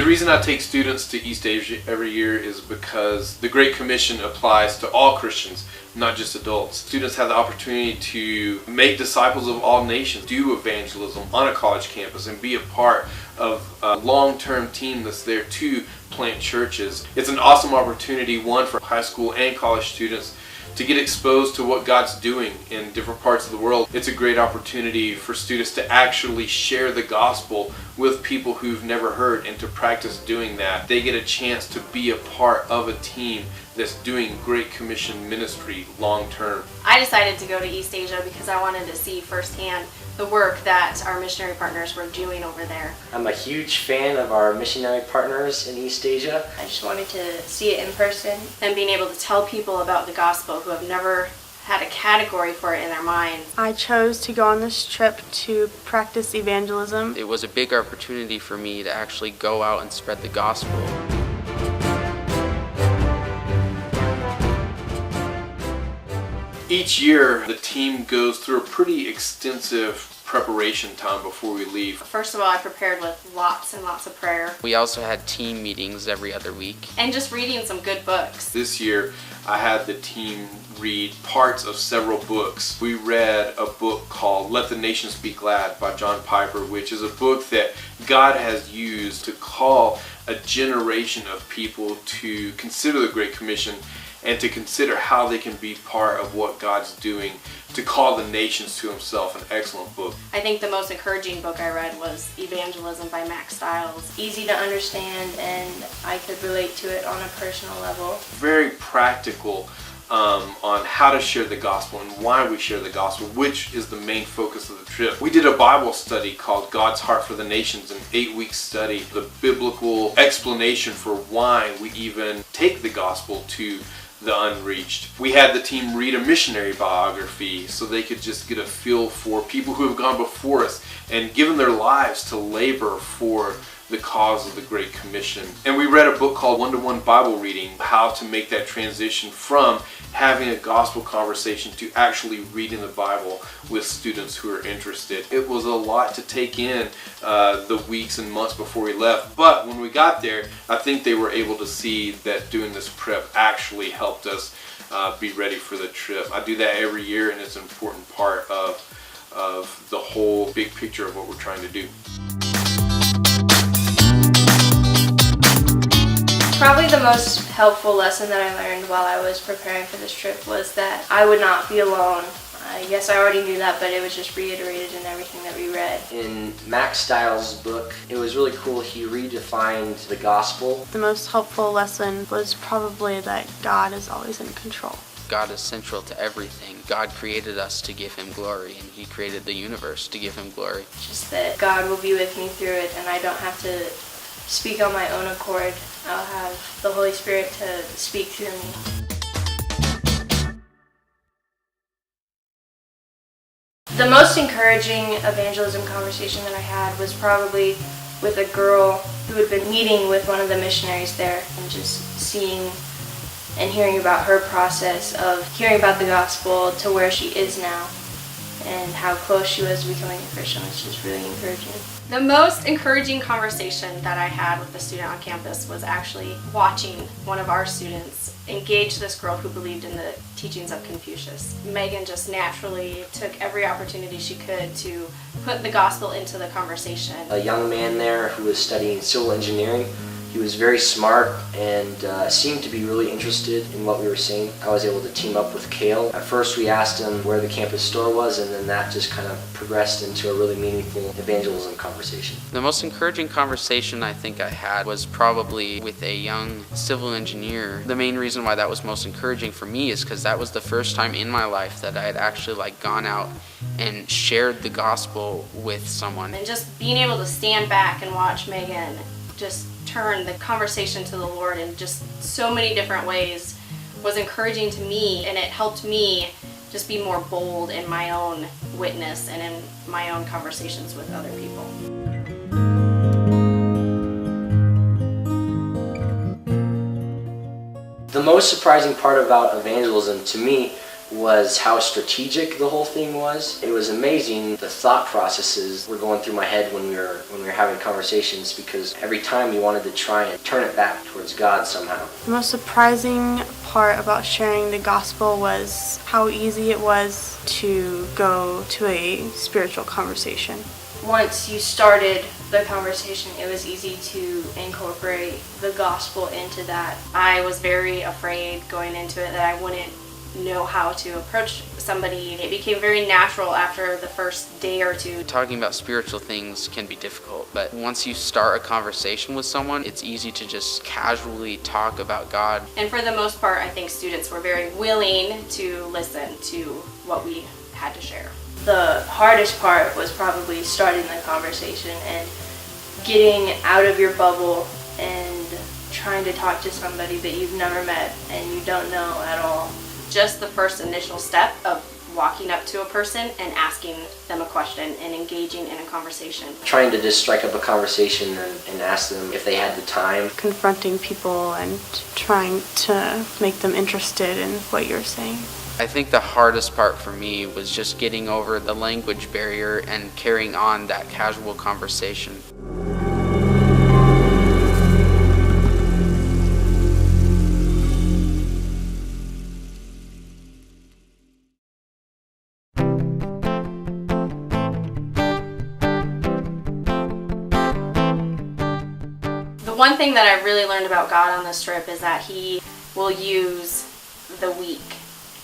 reason I take students to East Asia every year is because the Great Commission applies to all Christians, not just adults. Students have the opportunity to make disciples of all nations, do evangelism on a college campus, and be a part of a long-term team that's there to plant churches. It's an awesome opportunity, one, for high school and college students to get exposed to what God's doing in different parts of the world. It's a great opportunity for students to actually share the gospel with people who've never heard and to practice doing that. They get a chance to be a part of a team that's doing Great Commission ministry long term. I decided to go to East Asia because I wanted to see firsthand the work that our missionary partners were doing over there. I'm a huge fan of our missionary partners in East Asia. I just wanted to see it in person and being able to tell people about the gospel who have never had a category for it in their mind. I chose to go on this trip to practice evangelism. It was a big opportunity for me to actually go out and spread the gospel. Each year, the team goes through a pretty extensive preparation time before we leave. First of all, I prepared with lots and lots of prayer. We also had team meetings every other week. And just reading some good books. This year, I had the team read parts of several books. We read a book called Let the Nations Be Glad by John Piper, which is a book that God has used to call a generation of people to consider the Great Commission and to consider how they can be part of what God's doing to call the nations to himself. An excellent book. I think the most encouraging book I read was Evangelism by Max Stiles. Easy to understand, and I could relate to it on a personal level. Very practical on how to share the gospel and why we share the gospel, which is the main focus of the trip. We did a Bible study called God's Heart for the Nations, an 8-week study, the biblical explanation for why we even take the gospel to the unreached. We had the team read a missionary biography so they could just get a feel for people who have gone before us and given their lives to labor for the cause of the Great Commission. And we read a book called One-to-One Bible Reading, how to make that transition from having a gospel conversation to actually reading the Bible with students who are interested. It was a lot to take in the weeks and months before we left, but when we got there, I think they were able to see that doing this prep actually helped us be ready for the trip. I do that every year, and it's an important part of the whole big picture of what we're trying to do. Probably the most helpful lesson that I learned while I was preparing for this trip was that I would not be alone. I guess I already knew that, but it was just reiterated in everything that we read. In Max Stiles' book, it was really cool. He redefined the gospel. The most helpful lesson was probably that God is always in control. God is central to everything. God created us to give him glory, and he created the universe to give him glory. Just that God will be with me through it, and I don't have to speak on my own accord. I'll have the Holy Spirit to speak through me. The most encouraging evangelism conversation that I had was probably with a girl who had been meeting with one of the missionaries there and just seeing and hearing about her process of hearing about the gospel to where she is now and how close she was to becoming a Christian. It's just really encouraging. The most encouraging conversation that I had with a student on campus was actually watching one of our students engage this girl who believed in the teachings of Confucius. Megan just naturally took every opportunity she could to put the gospel into the conversation. A young man there who was studying civil engineering. He was very smart and seemed to be really interested in what we were saying. I was able to team up with Kale. At first we asked him where the campus store was, and then that just kind of progressed into a really meaningful evangelism conversation. The most encouraging conversation I think I had was probably with a young civil engineer. The main reason why that was most encouraging for me is because that was the first time in my life that I had actually gone out and shared the gospel with someone. And just being able to stand back and watch Megan just turn the conversation to the Lord in just so many different ways was encouraging to me, and it helped me just be more bold in my own witness and in my own conversations with other people. The most surprising part about evangelism to me was how strategic the whole thing was. It was amazing the thought processes were going through my head when we were having conversations, because every time we wanted to try and turn it back towards God somehow. The most surprising part about sharing the gospel was how easy it was to go to a spiritual conversation. Once you started the conversation, it was easy to incorporate the gospel into that. I was very afraid going into it that I wouldn't know how to approach somebody. It became very natural after the first day or two. Talking about spiritual things can be difficult, but once you start a conversation with someone, it's easy to just casually talk about God. And for the most part, I think students were very willing to listen to what we had to share. The hardest part was probably starting the conversation and getting out of your bubble and trying to talk to somebody that you've never met and you don't know at all. Just the first initial step of walking up to a person and asking them a question and engaging in a conversation. Trying to just strike up a conversation and ask them if they had the time. Confronting people and trying to make them interested in what you're saying. I think the hardest part for me was just getting over the language barrier and carrying on that casual conversation. The one thing that I really learned about God on this trip is that He will use the weak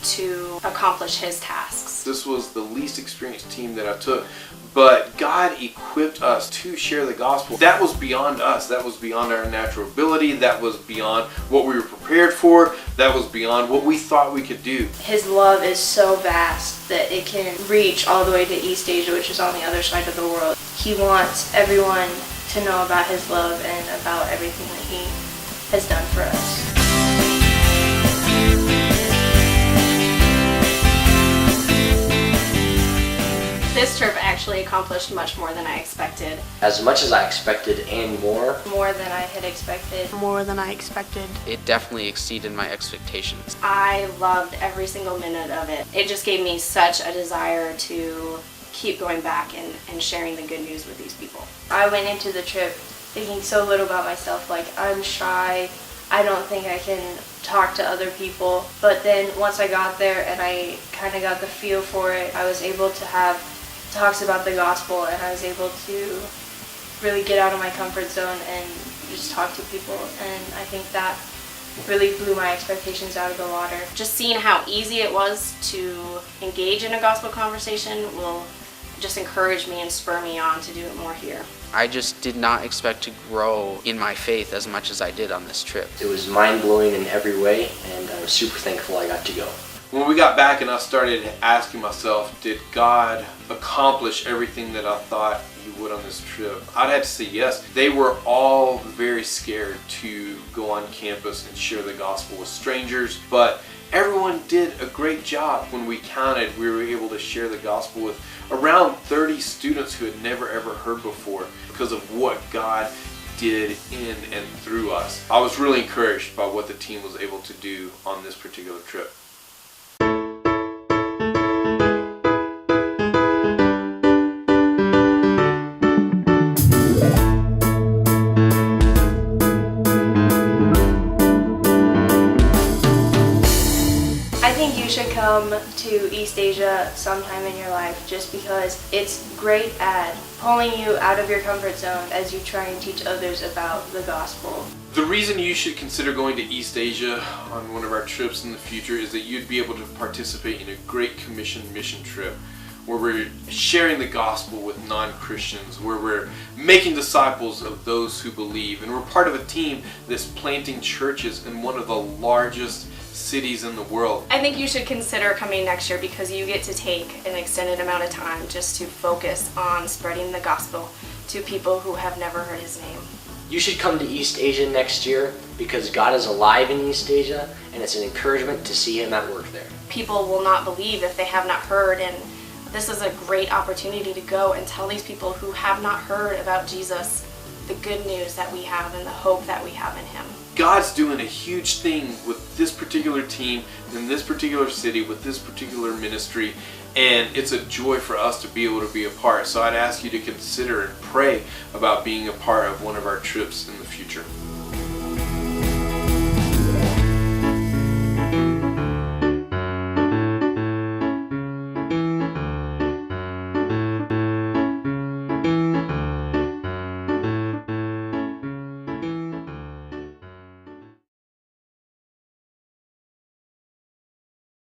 to accomplish His tasks. This was the least experienced team that I took, but God equipped us to share the gospel. That was beyond us. That was beyond our natural ability. That was beyond what we were prepared for. That was beyond what we thought we could do. His love is so vast that it can reach all the way to East Asia, which is on the other side of the world. He wants everyone to know about His love and about everything that He has done for us. This trip actually accomplished much more than I expected. As much as I expected and more. More than I had expected. More than I expected. It definitely exceeded my expectations. I loved every single minute of it. It just gave me such a desire to keep going back and sharing the good news with these people. I went into the trip thinking so little about myself, like I'm shy, I don't think I can talk to other people. But then once I got there and I kind of got the feel for it, I was able to have talks about the gospel and I was able to really get out of my comfort zone and just talk to people, and I think that really blew my expectations out of the water. Just seeing how easy it was to engage in a gospel conversation will just encourage me and spur me on to do it more here. I just did not expect to grow in my faith as much as I did on this trip. It was mind-blowing in every way, and I was super thankful I got to go. When we got back and I started asking myself, did God accomplish everything that I thought He would on this trip? I'd have to say yes. They were all very scared to go on campus and share the gospel with strangers, but everyone did a great job. When we counted, we were able to share the gospel with around 30 students who had never ever heard before because of what God did in and through us. I was really encouraged by what the team was able to do on this particular trip. You should come to East Asia sometime in your life, just because it's great at pulling you out of your comfort zone as you try and teach others about the gospel. The reason you should consider going to East Asia on one of our trips in the future is that you'd be able to participate in a Great Commission mission trip where we're sharing the gospel with non-Christians, where we're making disciples of those who believe, and we're part of a team that's planting churches in one of the largest cities in the world. I think you should consider coming next year because you get to take an extended amount of time just to focus on spreading the gospel to people who have never heard His name. You should come to East Asia next year because God is alive in East Asia, and it's an encouragement to see Him at work there. People will not believe if they have not heard, and this is a great opportunity to go and tell these people who have not heard about Jesus the good news that we have and the hope that we have in Him. God's doing a huge thing with this particular team in this particular city with this particular ministry, and it's a joy for us to be able to be a part. So I'd ask you to consider and pray about being a part of one of our trips in the future.